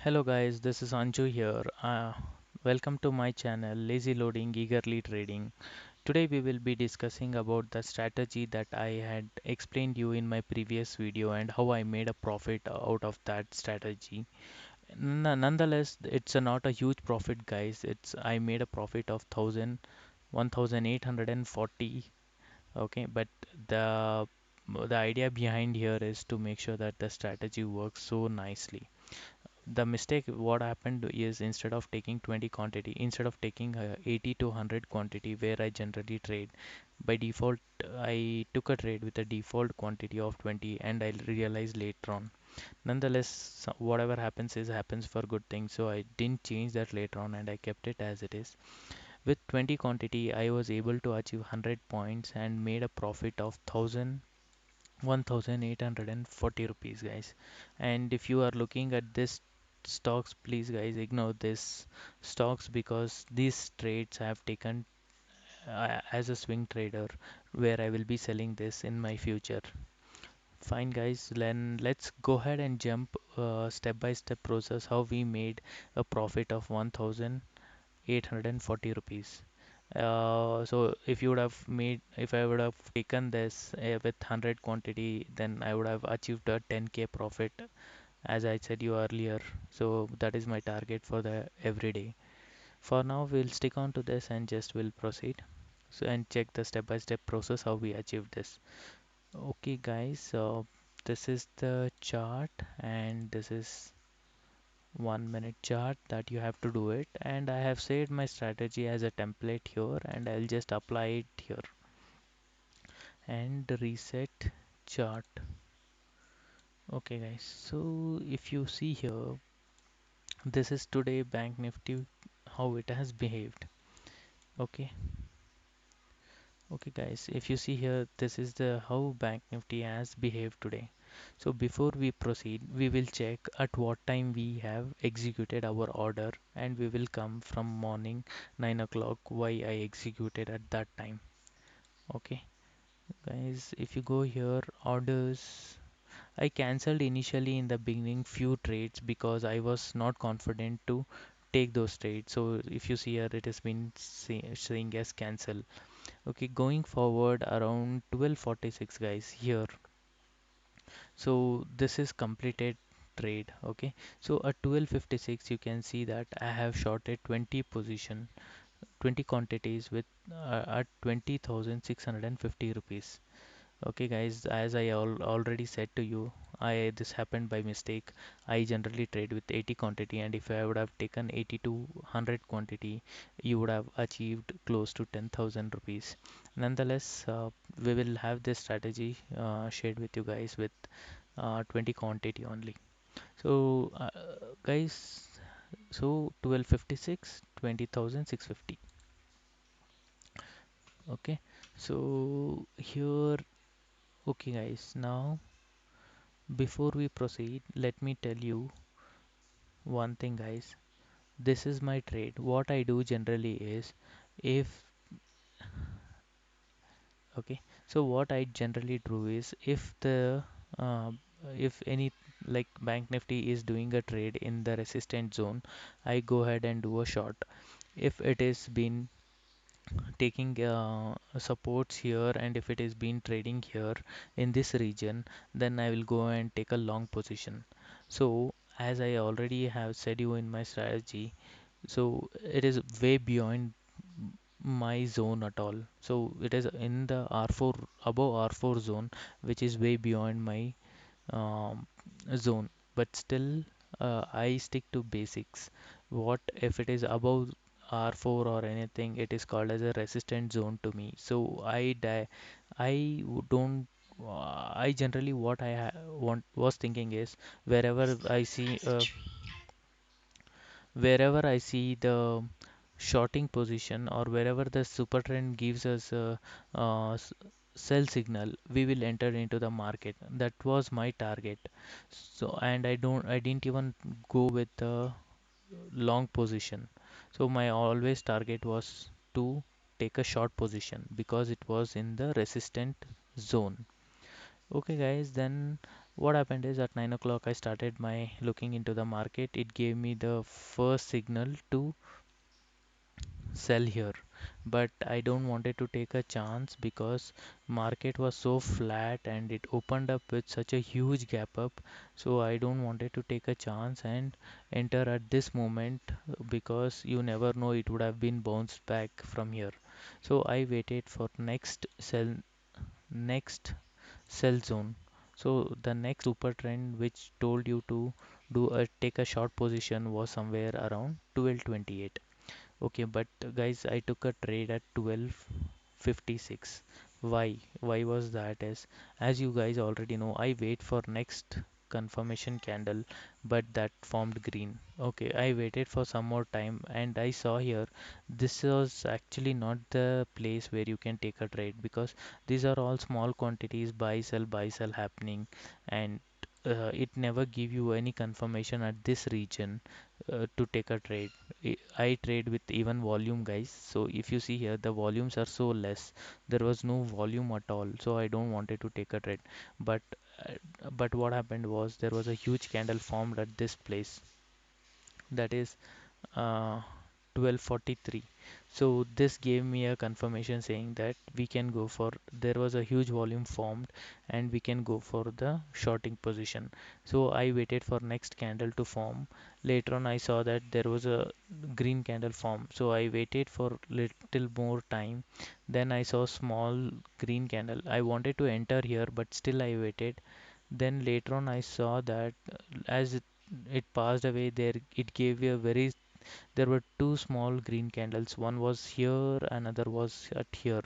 Hello guys, this is Anju here. Welcome to my channel Lazy Loading Eagerly Trading. Today we will be discussing about the strategy that I had explained you in my previous video and how I made a profit out of that strategy. Nonetheless, it's not a huge profit guys. It's I made a profit of 1840. Okay, but the the idea behind here is to make sure that the strategy works so nicely. The mistake what happened is instead of taking 20 quantity, instead of taking 80 to 100 quantity where I generally trade, by default I took a trade with a default quantity of 20 and I realized later on. Nonetheless, whatever happens is happens for good things, so I didn't change that later on and I kept it as it is. With 20 quantity I was able to achieve 100 points and made a profit of 1840 rupees guys. And if you are looking at this stocks, please guys ignore this stocks because these trades I have taken as a swing trader where I will be selling this in my future. Fine guys, then let's go ahead and jump step by step process how we made a profit of 1840 rupees. So if you would have made, if I would have taken this with 100 quantity, then I would have achieved a 10k profit as I said you earlier. So that is my target for the everyday. For now, we'll stick on to this and just will proceed. So and check the step-by-step process how we achieve this. Okay, guys. So this is the chart, and this is 1 minute chart that you have to do it. And I have saved my strategy as a template here, and I'll just apply it here and reset chart. Okay, guys. So if you see here, this is today Bank Nifty how it has behaved. Okay, okay guys, if you see here, this is the how Bank Nifty has behaved today. So before we proceed, we will check at what time we have executed our order and we will come from morning 9 o'clock why I executed at that time. Okay guys, if you go here orders, I cancelled initially in the beginning few trades because I was not confident to take those trades. So if you see here, it has been saying as cancel. Okay, going forward around 12:46 guys here. So this is completed trade. Okay, so at 12:56 you can see that I have shorted 20 position, 20 quantities with at 20,650 rupees. Okay guys, as I already said to you, I this happened by mistake. I generally trade with 80 quantity and if I would have taken 80 to 100 quantity, you would have achieved close to 10,000 rupees. Nonetheless, we will have this strategy shared with you guys with 20 quantity only. So guys, so 1256, 20,650. Okay, so here, okay guys, now before we proceed, let me tell you one thing, guys. This is my trade. What I do generally is if okay, so what I generally do is uh, if any like Bank Nifty is doing a trade in the resistance zone, I go ahead and do a short. If it is been taking supports here and if it is been trading here in this region, then I will go and take a long position. So as I already have said you in my strategy, so it is way beyond my zone at all. So it is in the R4 above R4 zone, which is way beyond my um, zone. But still, I stick to basics. What if it is above R4 or anything? It is called as a resistant zone to me. So don't. I generally what I want was thinking is wherever I see wherever I see the shorting position or wherever the super trend gives us a, sell signal, we will enter into the market. That was my target. So and I didn't even go with the long position. So my always target was to take a short position because it was in the resistant zone. Okay guys, then what happened is at 9 o'clock I started my looking into the market. It gave me the first signal to sell here, but I don't wanted to take a chance because market was so flat and it opened up with such a huge gap up. So I don't wanted to take a chance and enter at this moment, because you never know, it would have been bounced back from here. So I waited for next sell zone. So the next super trend which told you to do a take a short position was somewhere around 1228. Okay, but guys, I took a trade at 12:56. Why? Why was that? Is, as you guys already know, I wait for next confirmation candle, but that formed green. Okay, I waited for some more time and I saw here this was actually not the place where you can take a trade, because these are all small quantities, buy sell happening, and it never give you any confirmation at this region to take a trade. I trade with even volume, guys. So if you see here, the volumes are so less. There was no volume at all. So I don't wanted to take a trade. But but what happened was there was a huge candle formed at this place. That is uh, 1243. So this gave me a confirmation saying that we can go for, there was a huge volume formed and we can go for the shorting position. So I waited for next candle to form. Later on I saw that there was a green candle form. So I waited for little more time. Then I saw small green candle. I wanted to enter here, but still I waited. Then later on I saw that as it passed away, there it gave a very, there were two small green candles. One was here, another was at here.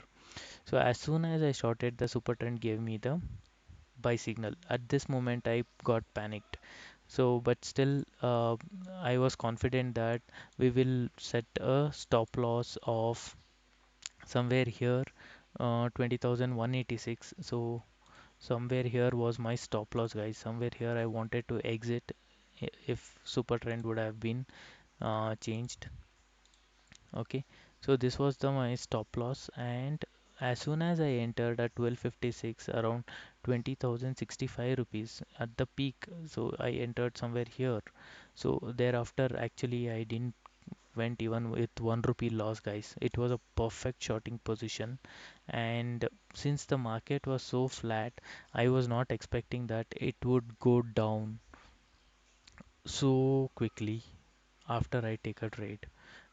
So as soon as I shorted, the super trend gave me the buy signal. At this moment, I got panicked. So, but still, I was confident that we will set a stop loss of somewhere here, 20,186. So somewhere here was my stop loss, guys. Somewhere here I wanted to exit if super trend would have been changed. Okay, so this was the my stop loss, and as soon as I entered at 12:56, around 20,065 rupees at the peak, so I entered somewhere here. So thereafter, actually, I didn't went even with 1 rupee loss, guys. It was a perfect shorting position, and since the market was so flat, I was not expecting that it would go down so quickly after I take a trade.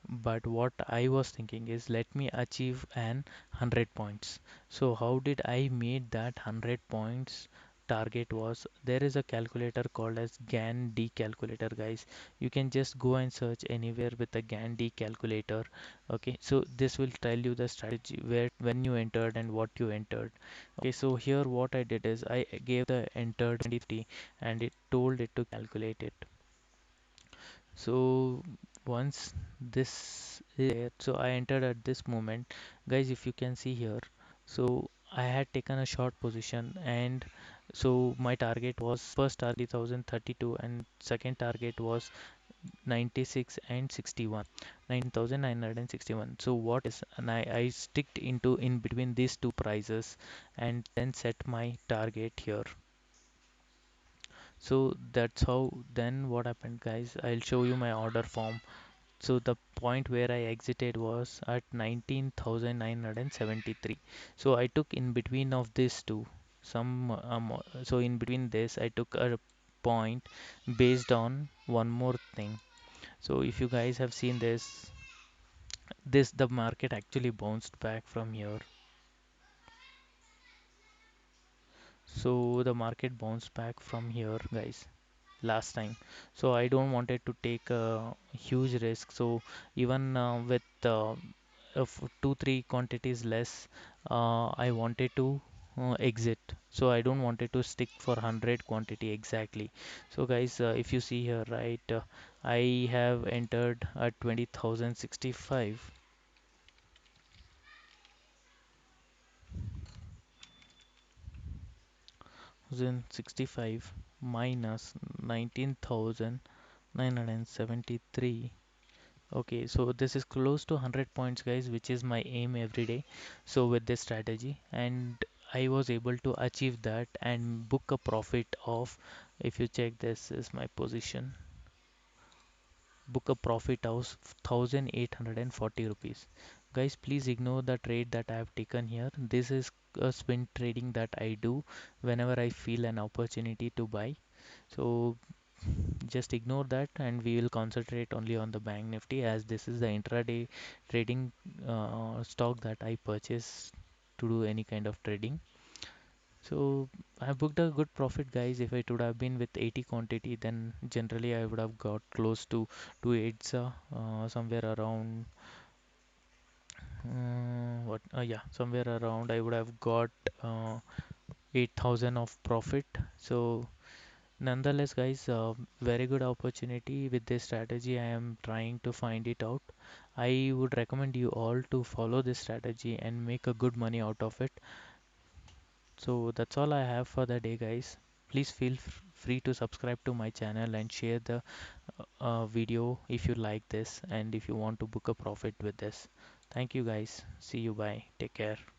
But what I was thinking is, let me achieve an 100 points. So how did I made that 100 points target was, there is a calculator called as GAN-D calculator, guys. You can just go and search anywhere with the GAN-D calculator. Okay, so this will tell you the strategy where when you entered and what you entered. Okay, so here what I did is I gave the entered 20 and it told it to calculate it. So once this is there, so I entered at this moment, guys. If you can see here, so I had taken a short position, and so my target was, first target 1032 and second target was 96 and 61, 9961. So what is, and I sticked into in between these two prices and then set my target here. So that's how, then what happened, guys, I'll show you my order form. So the point where I exited was at 19,973. So I took in between of these two. So in between this, I took a point based on one more thing. So if you guys have seen this the market actually bounced back from here. So the market bounced back from here, guys, last time. So I don't wanted to take a huge risk. So even with if 2 3 quantities less, I wanted to exit. So I don't wanted to stick for 100 quantity exactly. So guys, if you see here, right, I have entered at 20,065. 65 minus 19,973. Okay, so this is close to 100 points, guys, which is my aim every day. So with this strategy, and I was able to achieve that and book a profit of, if you check, this is my position, book a profit of 1840 rupees. Guys, please ignore the trade that I have taken here. This is a swing trading that I do whenever I feel an opportunity to buy. So just ignore that and we will concentrate only on the bank nifty, as this is the intraday trading stock that I purchase to do any kind of trading. So I booked a good profit, guys. If it would have been with 80 quantity, then generally I would have got close to 2 somewhere around what yeah, somewhere around I would have got uh, 8,000 of profit. So nonetheless, guys, very good opportunity with this strategy. I am trying to find it out. I would recommend you all to follow this strategy and make a good money out of it. So that's all I have for the day, guys. Please feel free to subscribe to my channel and share the video if you like this and if you want to book a profit with this. Thank you, guys. See you. Bye. Take care.